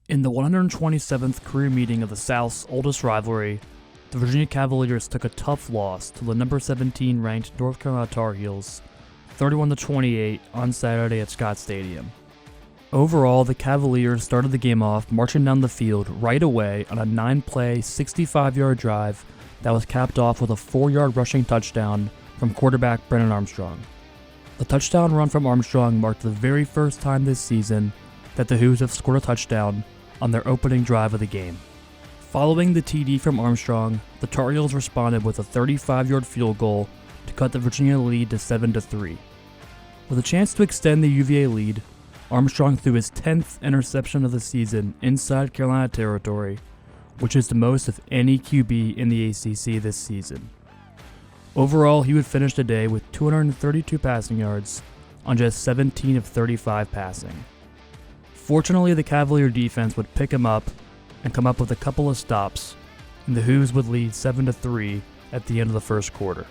In the 127th career meeting of the South's oldest rivalry, the Virginia Cavaliers took a tough loss to the number 17 ranked North Carolina Tar Heels, 31-28 on Saturday at Scott Stadium. Overall, the Cavaliers started the game off marching down the field right away on a 9-play, 65-yard drive that was capped off with a 4-yard rushing touchdown from quarterback Brennan Armstrong. The touchdown run from Armstrong marked the very first time this season that the Hoos have scored a touchdown on their opening drive of the game. Following the TD from Armstrong, the Tar Heels responded with a 35-yard field goal to cut the Virginia lead to 7-3. With a chance to extend the UVA lead, Armstrong threw his 10th interception of the season inside Carolina territory, which is the most of any QB in the ACC this season. Overall, he would finish the day with 232 passing yards on just 17 of 35 passing. Fortunately, the Cavalier defense would pick him up and come up with a couple of stops, and the Hoos would lead 7-3 at the end of the first quarter.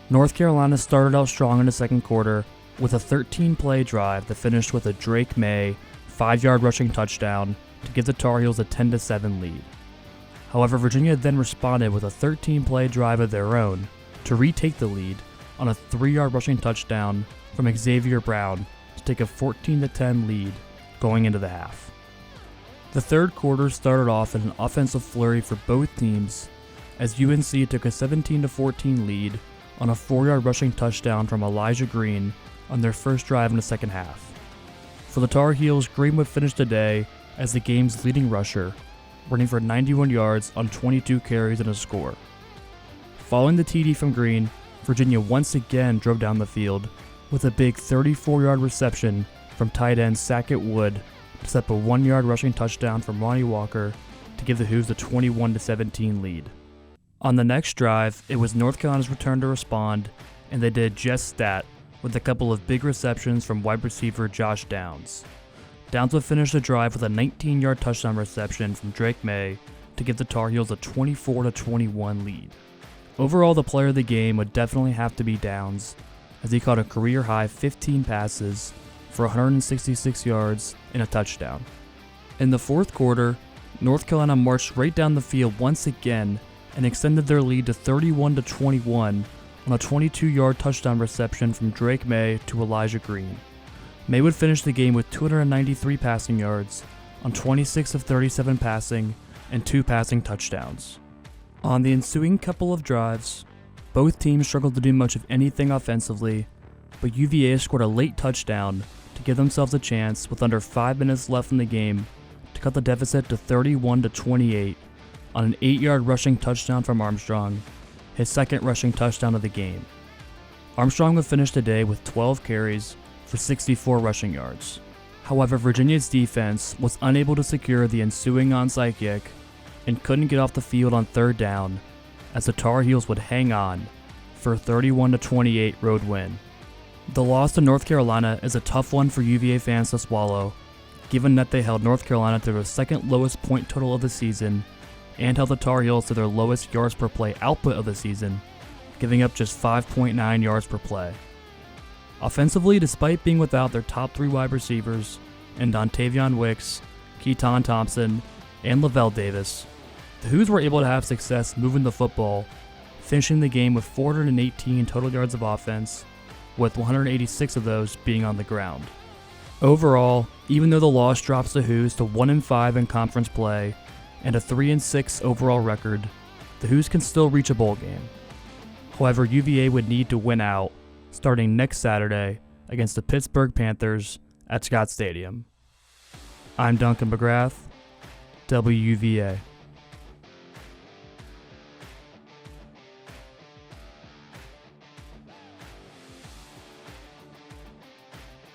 North Carolina started out strong in the second quarter with a 13-play drive that finished with a Drake May 5-yard rushing touchdown to give the Tar Heels a 10-7 lead. However, Virginia then responded with a 13-play drive of their own to retake the lead on a 3-yard rushing touchdown from Xavier Brown to take a 14-10 lead going into the half. The third quarter started off in an offensive flurry for both teams as UNC took a 17-14 lead on a 4-yard rushing touchdown from Elijah Green on their first drive in the second half. For the Tar Heels, Green would finish the day as the game's leading rusher, running for 91 yards on 22 carries and a score. Following the TD from Green, Virginia once again drove down the field with a big 34-yard reception from tight end Sackett Wood to set up a 1-yard rushing touchdown from Ronnie Walker to give the Hoos a 21-17 lead. On the next drive, it was North Carolina's return to respond, and they did just that with a couple of big receptions from wide receiver Josh Downs. Downs would finish the drive with a 19-yard touchdown reception from Drake May to give the Tar Heels a 24-21 lead. Overall, the player of the game would definitely have to be Downs, as he caught a career-high 15 passes for 166 yards and a touchdown. In the fourth quarter, North Carolina marched right down the field once again and extended their lead to 31-21 on a 22-yard touchdown reception from Drake May to Elijah Green. May would finish the game with 293 passing yards on 26 of 37 passing and 2 passing touchdowns. On the ensuing couple of drives, both teams struggled to do much of anything offensively, but UVA scored a late touchdown to give themselves a chance with under 5 minutes left in the game to cut the deficit to 31-28 on an 8-yard rushing touchdown from Armstrong, his second rushing touchdown of the game. Armstrong would finish the day with 12 carries for 64 rushing yards. However, Virginia's defense was unable to secure the ensuing onside kick and couldn't get off the field on third down as the Tar Heels would hang on for a 31-28 road win. The loss to North Carolina is a tough one for UVA fans to swallow, given that they held North Carolina to their second lowest point total of the season and held the Tar Heels to their lowest yards per play output of the season, giving up just 5.9 yards per play. Offensively, despite being without their top 3 wide receivers in Dontavion Wicks, Keaton Thompson, and Lavelle Davis, the Hoos were able to have success moving the football, finishing the game with 418 total yards of offense, with 186 of those being on the ground. Overall, even though the loss drops the Hoos to 1-5 in conference play and a 3-6 overall record, the Hoos can still reach a bowl game. However, UVA would need to win out starting next Saturday against the Pittsburgh Panthers at Scott Stadium. I'm Duncan McGrath, WUVA.